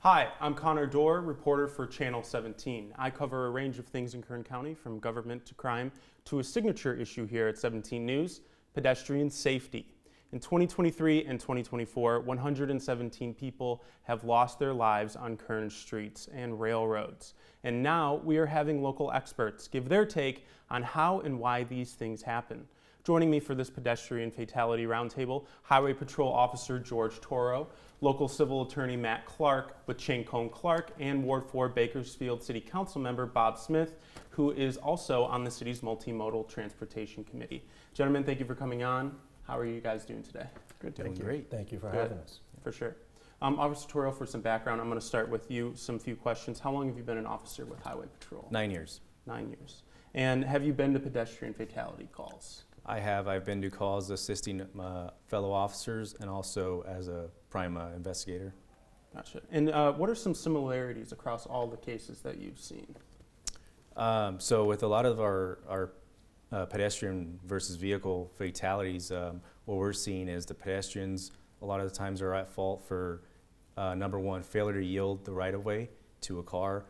Hi, I'm Connor Dore, reporter for Channel 17. I cover a range of things in Kern County, from government to crime to a signature issue here at 17 News, pedestrian safety. In 2023 and 2024, 117 people have lost their lives on Kern streets and railroads. And now we are having local experts give their take on how and why these things happen. Joining me for this pedestrian fatality roundtable, Highway Patrol Officer Jorge Toro, local civil attorney Matt Clark with Cone Clark, and Ward 4 Bakersfield City Councilmember Bob Smith, who is also on the city's Multimodal Transportation Committee. Gentlemen, thank you for coming on. How are you guys doing today? Good, doing great. Thank you for having us. For sure. Officer Toro, for some background, I'm going to start with you, some few questions. How long have you been an officer with Highway Patrol? 9 years. 9 years. And have you been to pedestrian fatality calls? I have. I've been to calls assisting fellow officers and also as a prime investigator. Gotcha. And what are some similarities across all the cases that you've seen? So with a lot of our pedestrian versus vehicle fatalities, what we're seeing is the pedestrians a lot of the times are at fault for number one, failure to yield the right of way to a car.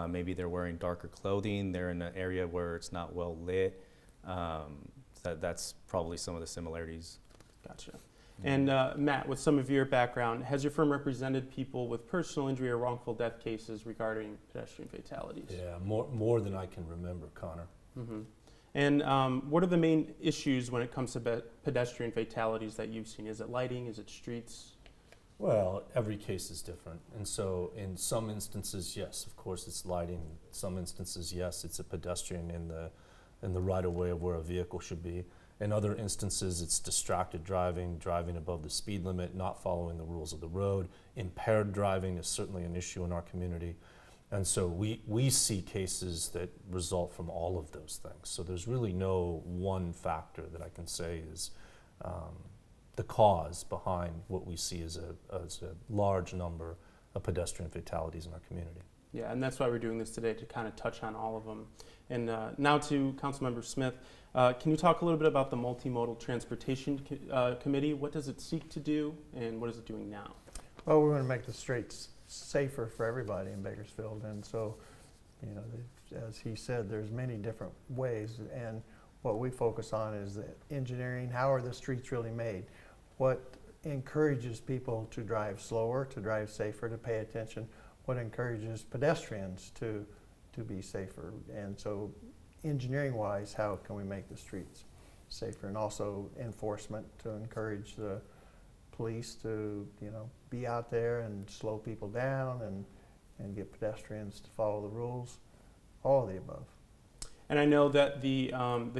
Maybe they're wearing darker clothing, they're in an area where it's not well lit. That's probably some of the similarities. Gotcha. And Matt, with some of your background, has your firm represented people with personal injury or wrongful death cases regarding pedestrian fatalities? Yeah, more than I can remember, Connor. Mm-hmm. And what are the main issues when it comes to pedestrian fatalities that you've seen? Is it lighting? Is it streets? Well, every case is different. And so in some instances, yes, of course it's lighting. In some instances, yes, it's a pedestrian in the right of way of where a vehicle should be. In other instances, it's distracted driving, driving above the speed limit, not following the rules of the road. Impaired driving is certainly an issue in our community. And so we see cases that result from all of those things. So there's really no one factor that I can say is the cause behind what we see as a large number of pedestrian fatalities in our community. Yeah, and that's why we're doing this today, to kind of touch on all of them. And now to Councilmember Smith, can you talk a little bit about the Multimodal Transportation Committee? What does it seek to do, and what is it doing now? Well, we want to make the streets safer for everybody in Bakersfield, and so, you know, as he said, there's many different ways, and what we focus on is the engineering. How are the streets really made? What encourages people to drive slower, to drive safer, to pay attention? What encourages pedestrians to be safer? And so engineering-wise, how can we make the streets safer? And also enforcement, to encourage the police to, you know, be out there and slow people down and get pedestrians to follow the rules, all of the above. And I know that the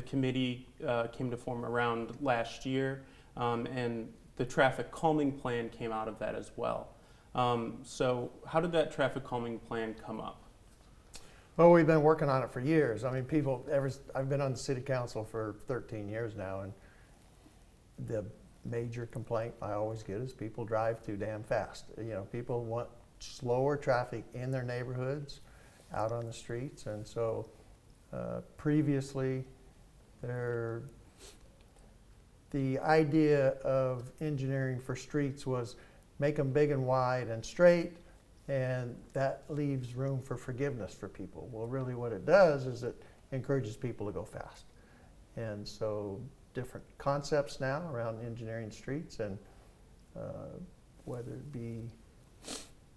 committee came to form around last year, and the traffic calming plan came out of that as well. So how did that traffic calming plan come up? Well, we've been working on it for years. I mean, I've been on the city council for 13 years now, and the major complaint I always get is people drive too damn fast. You know, people want slower traffic in their neighborhoods, out on the streets, and so previously the idea of engineering for streets was make them big and wide and straight, and that leaves room for forgiveness for people. Well, really what it does is it encourages people to go fast. And so different concepts now around engineering streets, and whether it be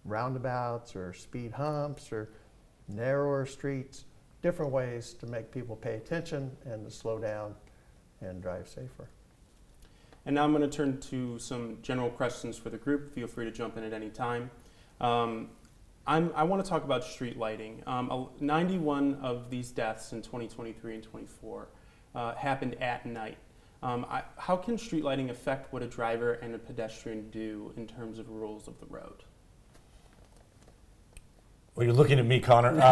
roundabouts or speed humps or narrower streets, different ways to make people pay attention and to slow down and drive safer. And now I'm going to turn to some general questions for the group. Feel free to jump in at any time. I want to talk about street lighting. 91 of these deaths in 2023 and 24 happened at night. How can street lighting affect what a driver and a pedestrian do in terms of rules of the road? Well, you're looking at me, Connor.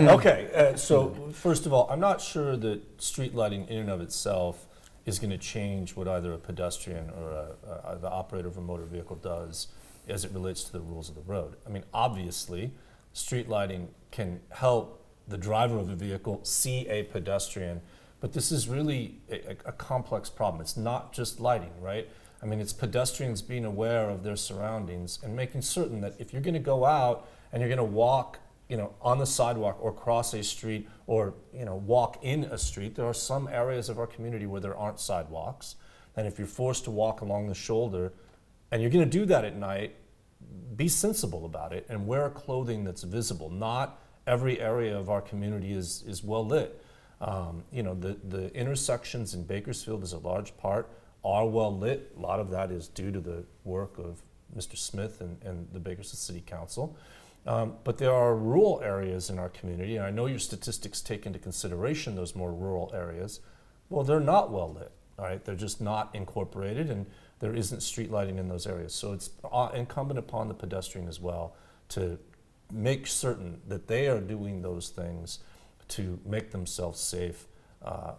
Okay, so first of all, I'm not sure that street lighting in and of itself is going to change what either a pedestrian or the operator of a motor vehicle does as it relates to the rules of the road. I mean, obviously, street lighting can help the driver of a vehicle see a pedestrian, but this is really a complex problem. It's not just lighting, right? I mean, it's pedestrians being aware of their surroundings and making certain that if you're going to go out and you're going to walk, on the sidewalk or cross a street or, walk in a street, there are some areas of our community where there aren't sidewalks. And if you're forced to walk along the shoulder and you're going to do that at night, be sensible about it and wear clothing that's visible. Not every area of our community is well lit. The intersections in Bakersfield, is a large part, are well lit. A lot of that is due to the work of Mr. Smith and the Bakersfield City Council. But there are rural areas in our community, and I know your statistics take into consideration those more rural areas. Well, they're not well lit, all right? They're just not incorporated, and there isn't street lighting in those areas. So it's incumbent upon the pedestrian as well to make certain that they are doing those things to make themselves safe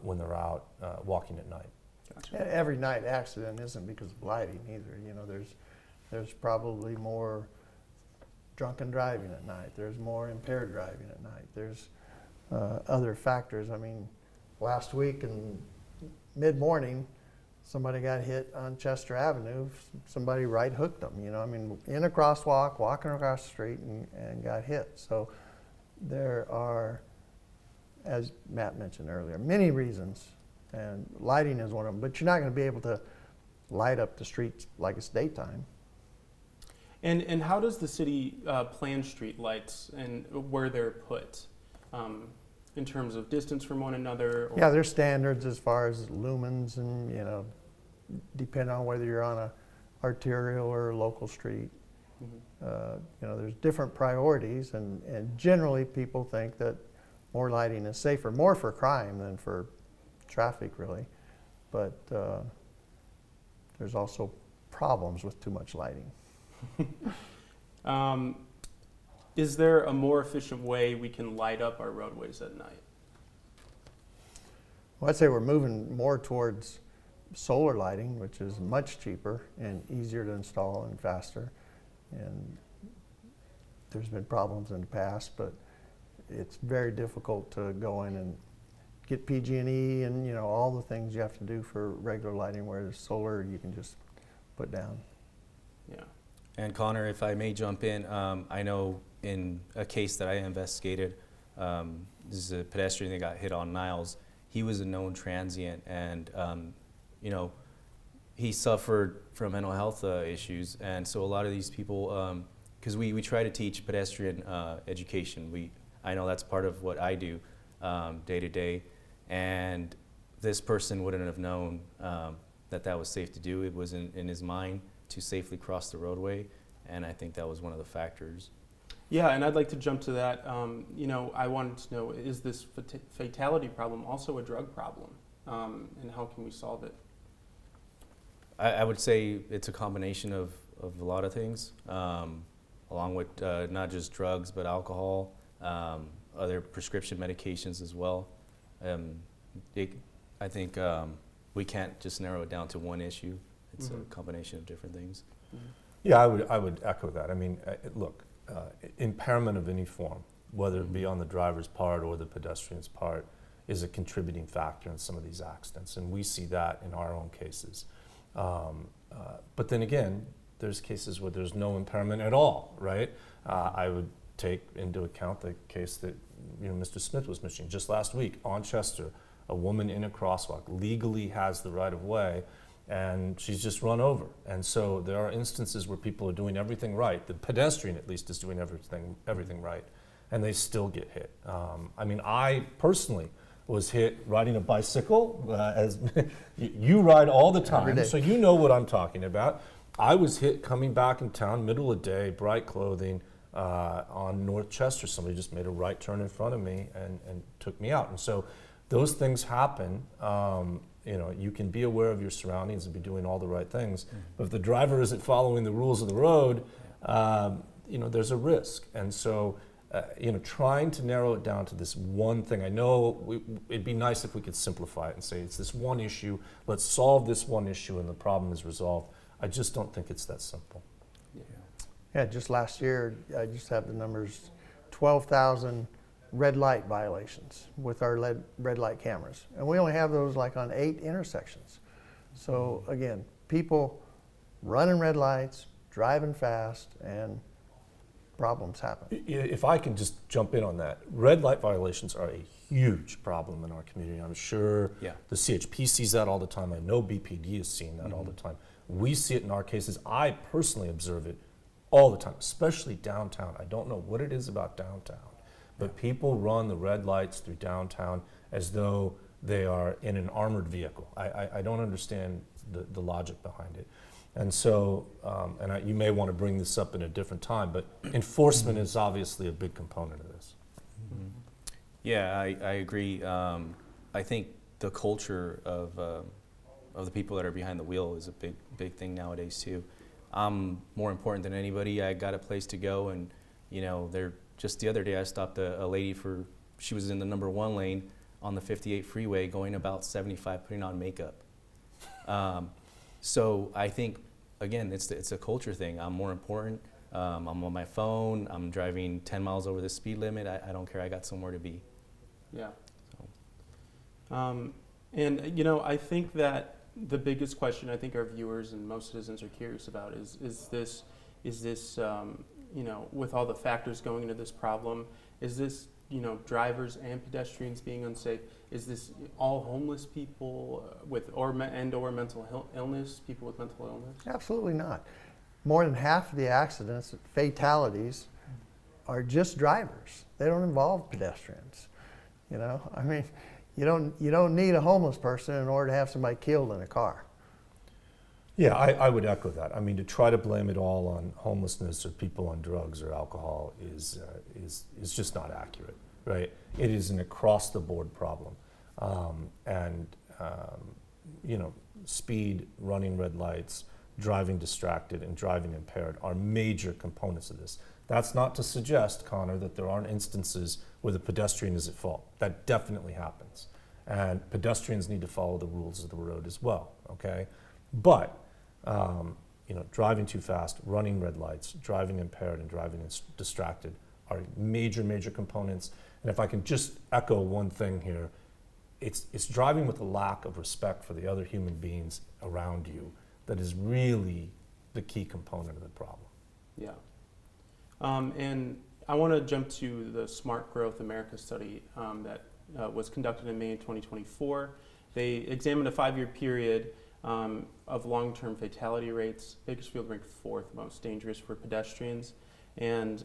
when they're out walking at night. Gotcha. Every night accident isn't because of lighting either. There's probably more drunken driving at night. There's more impaired driving at night. There's other factors. I mean, last week in mid-morning, somebody got hit on Chester Avenue. Somebody right hooked them, in a crosswalk, walking across the street and got hit. So there are, as Matt mentioned earlier, many reasons, and lighting is one of them, but you're not going to be able to light up the streets like it's daytime. And how does the city plan street lights and where they're put in terms of distance from one another? Or? Yeah, there's standards as far as lumens and, depending on whether you're on a arterial or local street. Mm-hmm. There's different priorities, and generally people think that more lighting is safer, more for crime than for traffic, really. But there's also problems with too much lighting. Is there a more efficient way we can light up our roadways at night? Well, I'd say we're moving more towards solar lighting, which is much cheaper and easier to install and faster. And there's been problems in the past, but it's very difficult to go in and get PG&E and all the things you have to do for regular lighting, whereas solar you can just put down. Yeah. And Connor, if I may jump in, I know in a case that I investigated, this is a pedestrian that got hit on Niles. He was a known transient, and he suffered from mental health issues. And so a lot of these people, because we try to teach pedestrian education. I know that's part of what I do day to day, and this person wouldn't have known that was safe to do. It was in his mind to safely cross the roadway, and I think that was one of the factors. Yeah, and I'd like to jump to that. I wanted to know, is this fatality problem also a drug problem, and how can we solve it? I would say it's a combination of a lot of things, along with not just drugs, but alcohol, other prescription medications as well. I think we can't just narrow it down to one issue. It's a combination of different things. Mm-hmm. Yeah, I would echo that. I mean, look, impairment of any form, whether it be on the driver's part or the pedestrian's part, is a contributing factor in some of these accidents, and we see that in our own cases. But then again, there's cases where there's no impairment at all, right? I would take into account the case that Mr. Smith was mentioning just last week on Chester. A woman in a crosswalk legally has the right of way, and she's just run over. And so there are instances where people are doing everything right. The pedestrian, at least, is doing everything right, and they still get hit. I personally was hit riding a bicycle, as you ride all the time, so you know what I'm talking about. I was hit coming back in town, middle of the day, bright clothing, on North Chester. Somebody just made a right turn in front of me and took me out. And so those things happen. You can be aware of your surroundings and be doing all the right things. But if the driver isn't following the rules of the road, there's a risk. And so, trying to narrow it down to this one thing. I know it'd be nice if we could simplify it and say it's this one issue. Let's solve this one issue and the problem is resolved. I just don't think it's that simple. Yeah, just last year, I just have the numbers, 12,000 red light violations with our red light cameras. And we only have those like on 8 intersections. So again, people running red lights, driving fast, and problems happen. If I can just jump in on that, red light violations are a huge problem in our community. I'm sure Yeah. the CHP sees that all the time. I know BPD is seeing that all the time. We see it in our cases. I personally observe it all the time, especially downtown. I don't know what it is about downtown, but people run the red lights through downtown as though they are in an armored vehicle. I don't understand the logic behind it. And so, you may want to bring this up in a different time, but enforcement is obviously a big component of this. Yeah, I agree. I think the culture of the people that are behind the wheel is a big thing nowadays too. I'm more important than anybody. I got a place to go, and just the other day I stopped a lady she was in the number 1 lane on the 58 freeway going about 75, putting on makeup. So I think, again, it's a culture thing. I'm more important. I'm on my phone. I'm driving 10 miles over the speed limit. I don't care. I got somewhere to be. Yeah. I think that the biggest question I think our viewers and most citizens are curious about is this with all the factors going into this problem, is this drivers and pedestrians being unsafe? Is this all homeless people or mental illness, people with mental illness? Absolutely not. More than half of the accidents, fatalities, are just drivers. They don't involve pedestrians. I mean, you don't need a homeless person in order to have somebody killed in a car. Yeah, I would echo that. I mean, to try to blame it all on homelessness or people on drugs or alcohol is just not accurate, right? It is an across-the-board problem. Speed, running red lights, driving distracted, and driving impaired are major components of this. That's not to suggest, Connor, that there aren't instances where the pedestrian is at fault. That definitely happens. And pedestrians need to follow the rules of the road as well, okay? But, driving too fast, running red lights, driving impaired, and driving distracted are major, major components. And if I can just echo one thing here, it's driving with a lack of respect for the other human beings around you that is really the key component of the problem. Yeah. And I want to jump to the Smart Growth America study that was conducted in May of 2024. They examined a 5-year period of long-term fatality rates. Bakersfield ranked 4th most dangerous for pedestrians. And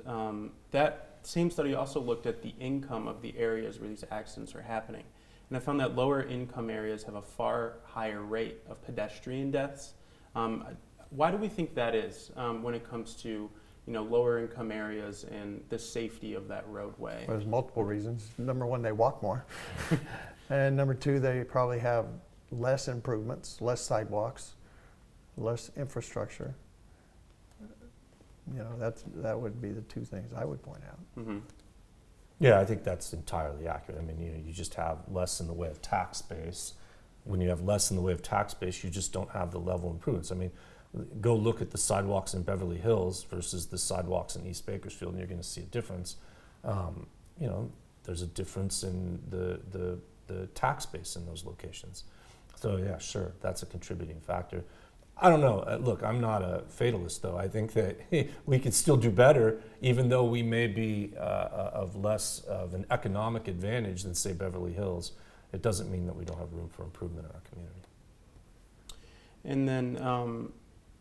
that same study also looked at the income of the areas where these accidents are happening. And I found that lower income areas have a far higher rate of pedestrian deaths. Why do we think that is when it comes to lower income areas and the safety of that roadway? Well, there's multiple reasons. Number one, they walk more. And number two, they probably have less improvements, less sidewalks, less infrastructure. That would be the two things I would point out. Mm-hmm. Yeah, I think that's entirely accurate. I mean, you just have less in the way of tax base. When you have less in the way of tax base, you just don't have the level of improvements. I mean, go look at the sidewalks in Beverly Hills versus the sidewalks in East Bakersfield, and you're going to see a difference. There's a difference in the tax base in those locations. So yeah, sure, that's a contributing factor. I don't know. Look, I'm not a fatalist, though. I think that we could still do better, even though we may be of less of an economic advantage than, say, Beverly Hills. It doesn't mean that we don't have room for improvement in our community. And then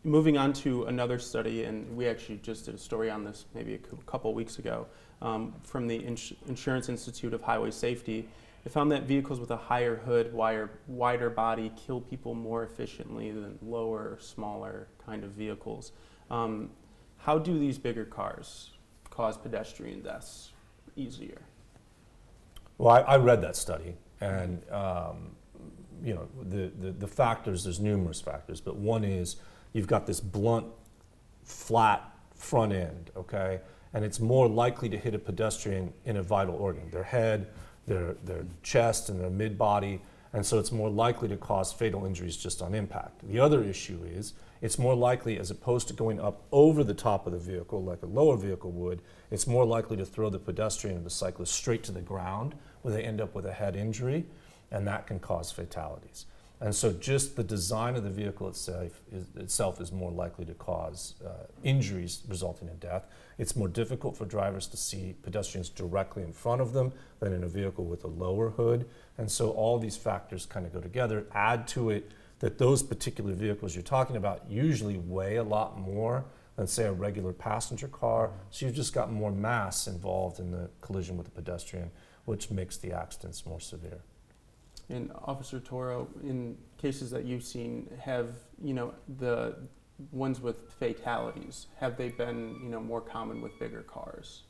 moving on to another study, and we actually just did a story on this maybe a couple weeks ago, from the Insurance Institute of Highway Safety. It found that vehicles with a higher hood, wider body kill people more efficiently than lower, smaller kind of vehicles. How do these bigger cars cause pedestrian deaths easier? Well, I read that study, and the factors, there's numerous factors, but one is you've got this blunt, flat front end, okay? And it's more likely to hit a pedestrian in a vital organ, their head, their chest, and their mid-body, and so it's more likely to cause fatal injuries just on impact. The other issue is it's more likely, as opposed to going up over the top of the vehicle like a lower vehicle would, it's more likely to throw the pedestrian or the cyclist straight to the ground where they end up with a head injury, and that can cause fatalities. And so just the design of the vehicle itself is more likely to cause injuries resulting in death. It's more difficult for drivers to see pedestrians directly in front of them than in a vehicle with a lower hood. And so all these factors kind of go together. Add to it that those particular vehicles you're talking about usually weigh a lot more than, say, a regular passenger car. So you've just got more mass involved in the collision with the pedestrian, which makes the accidents more severe. And Officer Toro, in cases that you've seen, have, the ones with fatalities, have they been, more common with bigger cars?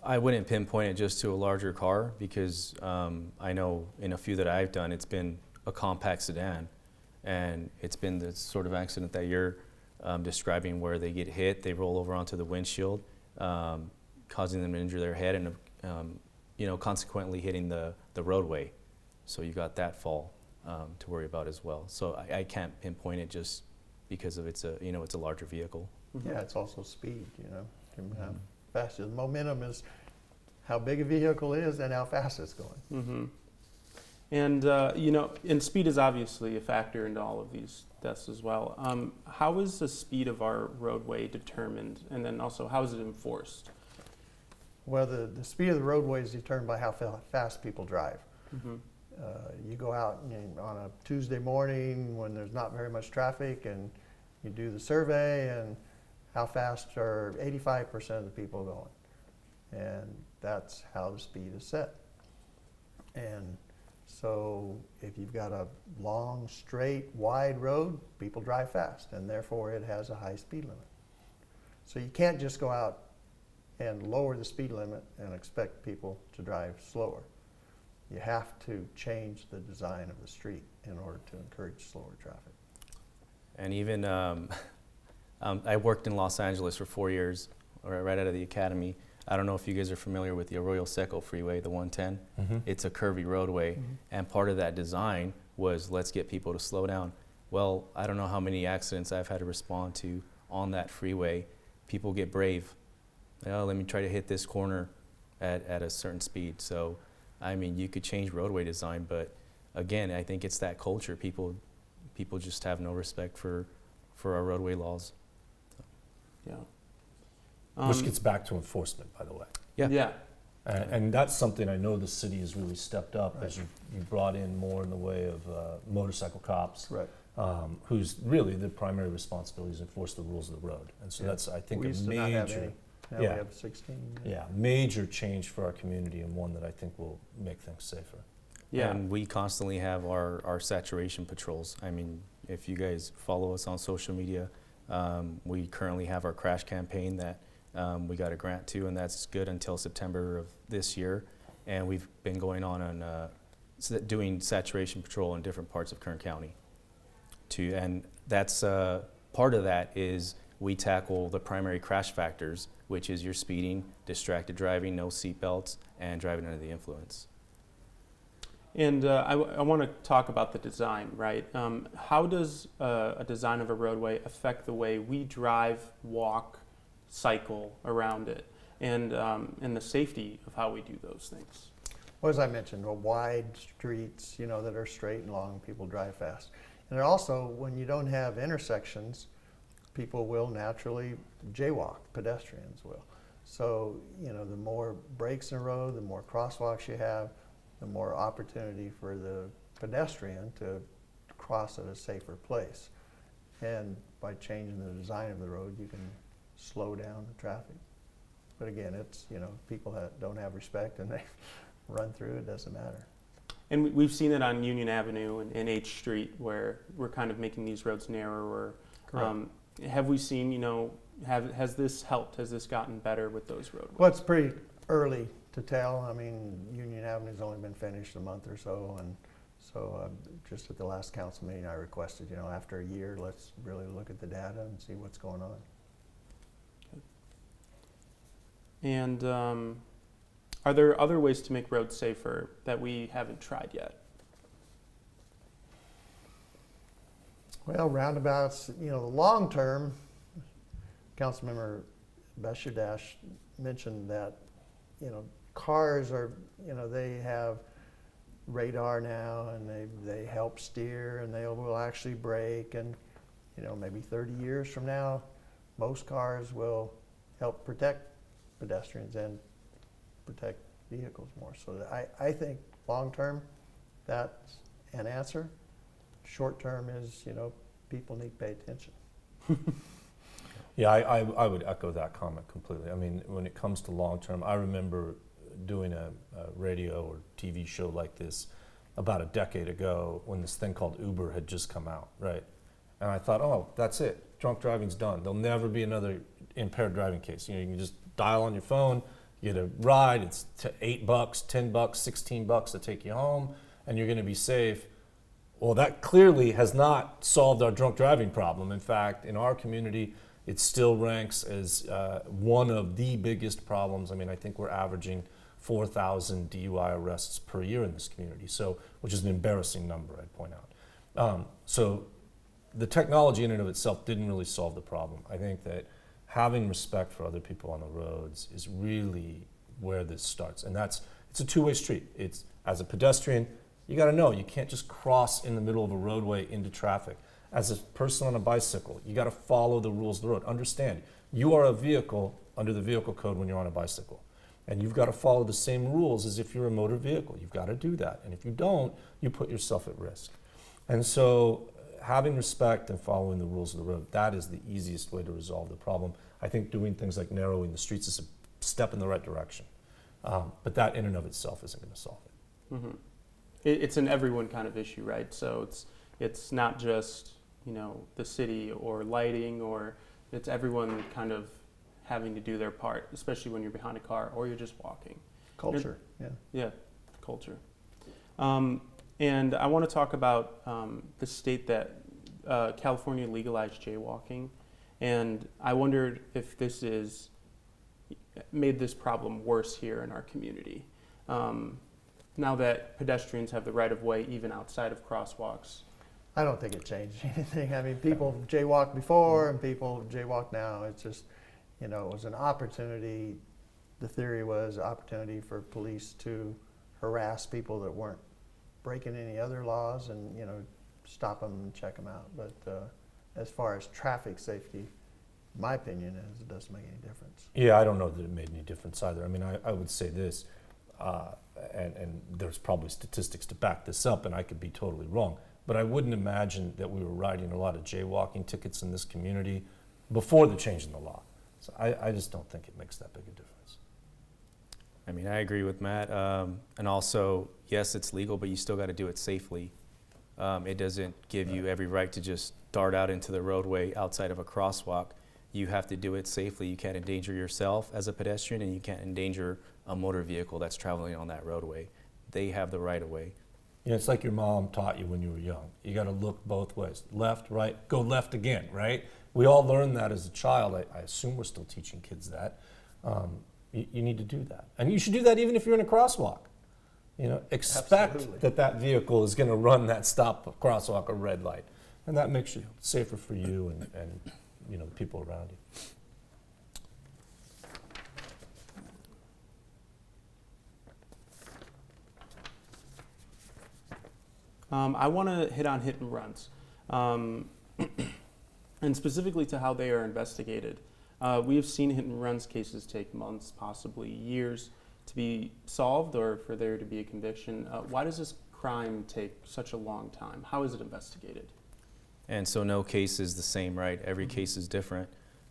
I wouldn't pinpoint it just to a larger car because I know in a few that I've done, it's been a compact sedan, and it's been the sort of accident that you're describing where they get hit, they roll over onto the windshield, causing them to injure their head and, consequently hitting the roadway. So you got that fall to worry about as well. So I can't pinpoint it just because of it's a larger vehicle. Yeah, it's also speed, how fast. The momentum is how big a vehicle is and how fast it's going. Mm-hmm. And, and speed is obviously a factor into all of these deaths as well. How is the speed of our roadway determined? And then also, how is it enforced? Well, the speed of the roadway is determined by how fast people drive. Mm-hmm. You go out on a Tuesday morning when there's not very much traffic and you do the survey, and how fast are 85% of the people going. And that's how the speed is set. And so if you've got a long, straight, wide road, people drive fast, and therefore it has a high speed limit. So you can't just go out and lower the speed limit and expect people to drive slower. You have to change the design of the street in order to encourage slower traffic. And even, I worked in Los Angeles for 4 years, right out of the academy. I don't know if you guys are familiar with the Arroyo Seco freeway, the 110. Mm-hmm. It's a curvy roadway, and part of that design was let's get people to slow down. Well, I don't know how many accidents I've had to respond to on that freeway. People get brave. Oh, let me try to hit this corner at a certain speed. So, I mean, you could change roadway design, but again, I think it's that culture. People just have no respect for our roadway laws. Yeah. Which gets back to enforcement, by the way. Yeah. Yeah. And that's something I know the city has really stepped up as you brought in more in the way of motorcycle cops, Right. whose really the primary responsibility is enforce the rules of the road. And so that's, I think, We a used to not have major, any. Now yeah. we have 16. yeah, major change for our community, and one that I think will make things safer. Yeah. And we constantly have our saturation patrols. I mean, if you guys follow us on social media, we currently have our crash campaign that we got a grant to, and that's good until September of this year. And we've been going on doing saturation patrol in different parts of Kern County. And that's part of that is we tackle the primary crash factors, which is your speeding, distracted driving, no seatbelts, and driving under the influence. And I want to talk about the design, right? How does a design of a roadway affect the way we drive, walk, cycle around it, and the safety of how we do those things? Well, as I mentioned, wide streets, that are straight and long, people drive fast. And also, when you don't have intersections, people will naturally jaywalk, pedestrians will. So, the more breaks in a road, the more crosswalks you have, the more opportunity for the pedestrian to cross at a safer place. And by changing the design of the road, you can slow down the traffic. But again, it's, people that don't have respect and they run through, it doesn't matter. And we've seen it on Union Avenue and H Street, where we're kind of making these roads narrower. Have we seen, has this helped? Has this gotten better with those roadways? Well, it's pretty early to tell. I mean, Union Avenue's only been finished a month or so, and so just at the last council meeting, I requested, after a year, let's really look at the data and see what's going on. And are there other ways to make roads safer that we haven't tried yet? Well, roundabouts, the long term, Councilmember Besherdash mentioned that, cars are, they have radar now, and they help steer, and they will actually brake, and maybe 30 years from now, most cars will help protect pedestrians and protect vehicles more. So I think long term, that's an answer. Short term is, people need to pay attention. Yeah, I would echo that comment completely. I mean, when it comes to long term, I remember doing a radio or TV show like this about a decade ago when this thing called Uber had just come out, right? And I thought, oh, that's it. Drunk driving's done. There'll never be another impaired driving case. You can just dial on your phone, you get a ride, it's $8, $10, $16 to take you home, and you're going to be safe. Well, that clearly has not solved our drunk driving problem. In fact, in our community, it still ranks as one of the biggest problems. I mean, I think we're averaging 4,000 DUI arrests per year in this community, so which is an embarrassing number, I'd point out. So the technology in and of itself didn't really solve the problem. I think that having respect for other people on the roads is really where this starts, and it's a two-way street. It's, as a pedestrian, you got to know you can't just cross in the middle of a roadway into traffic. As a person on a bicycle, you got to follow the rules of the road. Understand, you are a vehicle under the vehicle code when you're on a bicycle, and you've got to follow the same rules as if you're a motor vehicle. You've got to do that, and if you don't, you put yourself at risk. And so having respect and following the rules of the road, that is the easiest way to resolve the problem. I think doing things like narrowing the streets is a step in the right direction, but that in and of itself isn't going to solve it. Mm-hmm. It's an everyone kind of issue, right? So it's not just the city or lighting, or it's everyone kind of having to do their part, especially when you're behind a car or you're just walking. Culture, Yeah, culture. And I want to talk about the state that California legalized jaywalking, and I wondered if this is made this problem worse here in our community. Now that pedestrians have the right of way even outside of crosswalks. I don't think it changed anything. I mean, people jaywalked before and people jaywalk now. It's just, it was an opportunity. The theory was opportunity for police to harass people that weren't breaking any other laws and, stop them and check them out. But as far as traffic safety, my opinion is it doesn't make any difference. Yeah, I don't know that it made any difference either. I mean, I would say this, and there's probably statistics to back this up, and I could be totally wrong, but I wouldn't imagine that we were writing a lot of jaywalking tickets in this community before the change in the law. So I just don't think it makes that big a difference. I mean, I agree with Matt. And also, yes, it's legal, but you still got to do it safely. It doesn't give you every right to just dart out into the roadway outside of a crosswalk. You have to do it safely. You can't endanger yourself as a pedestrian, and you can't endanger a motor vehicle that's traveling on that roadway. They have the right of way. Yeah, it's like your mom taught you when you were young. You got to look both ways. Left, right, go left again, right? We all learned that as a child. I assume we're still teaching kids that. You need to do that. And you should do that even if you're in a crosswalk. Expect Absolutely. that vehicle is going to run that stop crosswalk or red light. And that makes it safer for you and the people around you. I want to hit on hit and runs, and specifically to how they are investigated. We have seen hit and runs cases take months, possibly years, to be solved or for there to be a conviction. Why does this crime take such a long time? How is it investigated? And so no case is the same, right? Every case is different.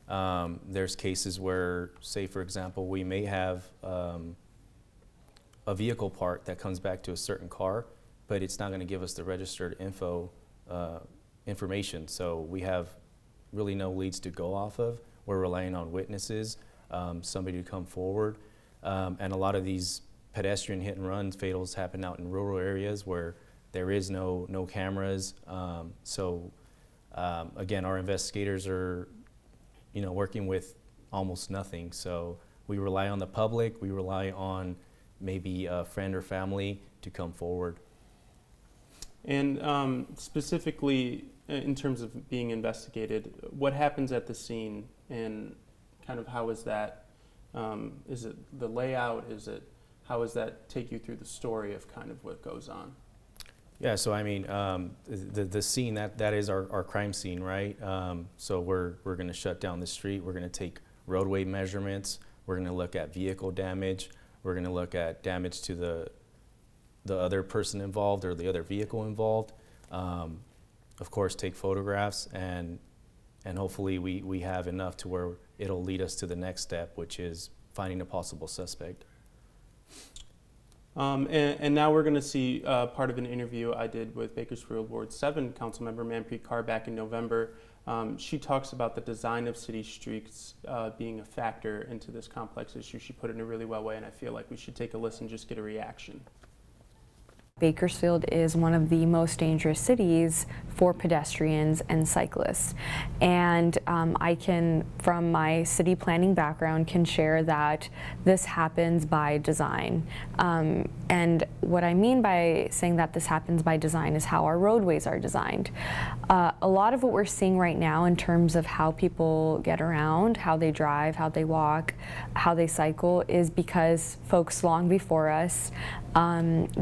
There's cases where, say for example, we may have a vehicle part that comes back to a certain car, but it's not going to give us the registered information. So we have really no leads to go off of. We're relying on witnesses, somebody to come forward. And a lot of these pedestrian hit and run fatals happen out in rural areas where there is no cameras. Again, our investigators are, working with almost nothing. So we rely on the public. We rely on maybe a friend or family to come forward. And specifically, in terms of being investigated, what happens at the scene, and kind of how is that? Is it the layout? how does that take you through the story of kind of what goes on? Yeah, so I mean, the scene, that is our crime scene, right? So we're going to shut down the street. We're going to take roadway measurements. We're going to look at vehicle damage. We're going to look at damage to the other person involved or the other vehicle involved. Of course, take photographs, and hopefully we have enough to where it'll lead us to the next step, which is finding a possible suspect. And now we're going to see part of an interview I did with Bakersfield Ward 7 Councilmember Matthew Clark back in November. She talks about the design of city streets being a factor into this complex issue. She put it in a really well way, and I feel like we should take a listen, just get a reaction. Bakersfield is one of the most dangerous cities for pedestrians and cyclists. And I can, from my city planning background, can share that this happens by design. And what I mean by saying that this happens by design is how our roadways are designed. A lot of what we're seeing right now in terms of how people get around, how they drive, how they walk, how they cycle, is because folks long before us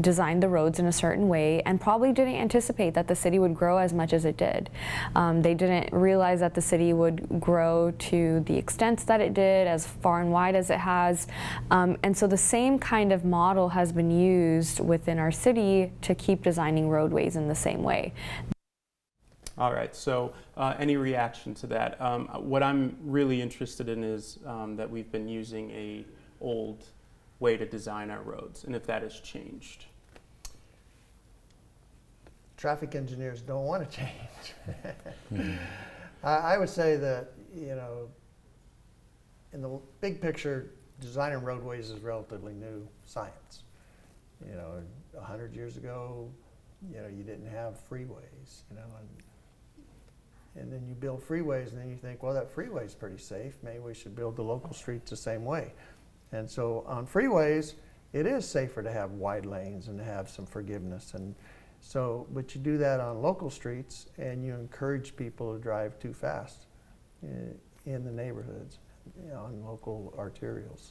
designed the roads in a certain way and probably didn't anticipate that the city would grow as much as it did. They didn't realize that the city would grow to the extent that it did, as far and wide as it has. And so the same kind of model has been used within our city to keep designing roadways in the same way. All right, so any reaction to that? What I'm really interested in is that we've been using a old way to design our roads, and if that has changed. Traffic engineers don't want to change. I would say that, you know, in the big picture, designing roadways is relatively new science. You know, 100 years ago, you know, you didn't have freeways, you know, and then you build freeways, and then you think, well, that freeway's pretty safe. Maybe we should build the local streets the same way. And so on freeways, it is safer to have wide lanes and to have some forgiveness. And so, but you do that on local streets, and you encourage people to drive too fast in the neighborhoods, you know, on local arterials.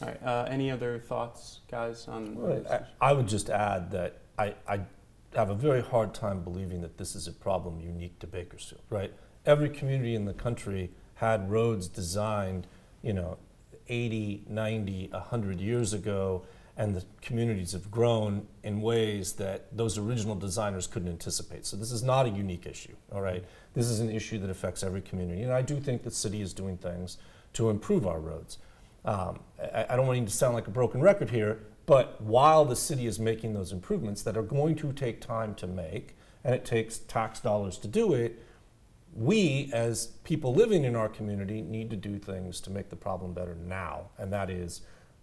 All right, any other thoughts, guys, on this? I would just add that I have a very hard time believing that this is a problem unique to Bakersfield, right? Every community in the country had roads designed, you know, 80, 90, 100 years ago, and the communities have grown in ways that those original designers couldn't anticipate. So this is not a unique issue, all right? This is an issue that affects every community, and I do think the city is doing things to improve our roads. I don't want to sound like a broken record here, but while the city is making those improvements that are going to take time to make, and it takes tax dollars to do it, we, as people living in our community, need to do things to make the problem better now. And that is,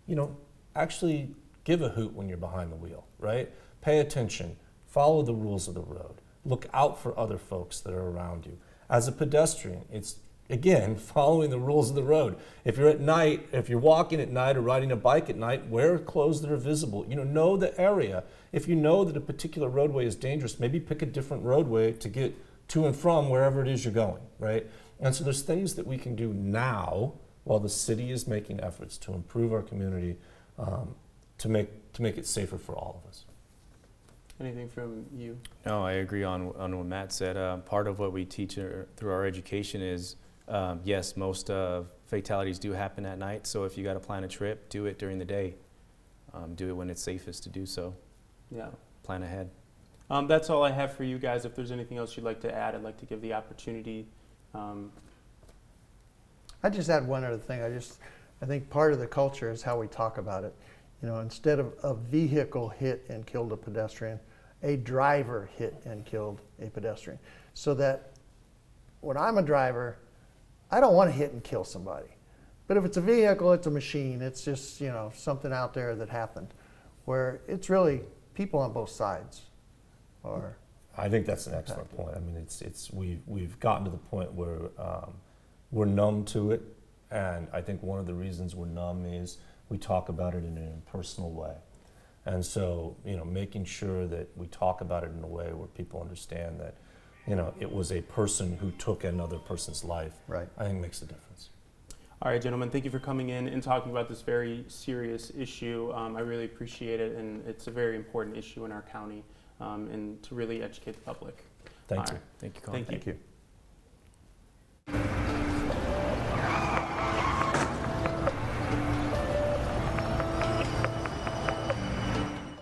you know, actually give a hoot when you're behind the wheel, right? Pay attention, follow the rules of the road, look out for other folks that are around you. As a pedestrian, it's, again, following the rules of the road. If you're at night, if you're walking at night or riding a bike at night, wear clothes that are visible. You know the area. If you know that a particular roadway is dangerous, maybe pick a different roadway to get to and from wherever it is you're going, right? And so there's things that we can do now while the city is making efforts to improve our community, to make it safer for all of us. Anything from you? No, I agree on what Matt said. Part of what we teach through our education is, yes, most fatalities do happen at night, so if you got to plan a trip, do it during the day. Do it when it's safest to do so. Yeah. Plan ahead. That's all I have for you guys. If there's anything else you'd like to add, I'd like to give the opportunity. I just add one other thing. I think part of the culture is how we talk about it. You know, instead of a vehicle hit and killed a pedestrian, a driver hit and killed a pedestrian. So that when I'm a driver, I don't want to hit and kill somebody. But if it's a vehicle, it's a machine. It's just, you know, something out there that happened, where it's really people on both sides. Or I think that's an excellent point. I mean, we've gotten to the point where we're numb to it, and I think one of the reasons we're numb is we talk about it in an impersonal way. And so, you know, making sure that we talk about it in a way where people understand that, you know, it was a person who took another person's life, right, I think makes a difference. All right, gentlemen, thank you for coming in and talking about this very serious issue. I really appreciate it, and it's a very important issue in our county, and to really educate the public. Thank All you. right. Thank you, Connor. Thank you. Thank you.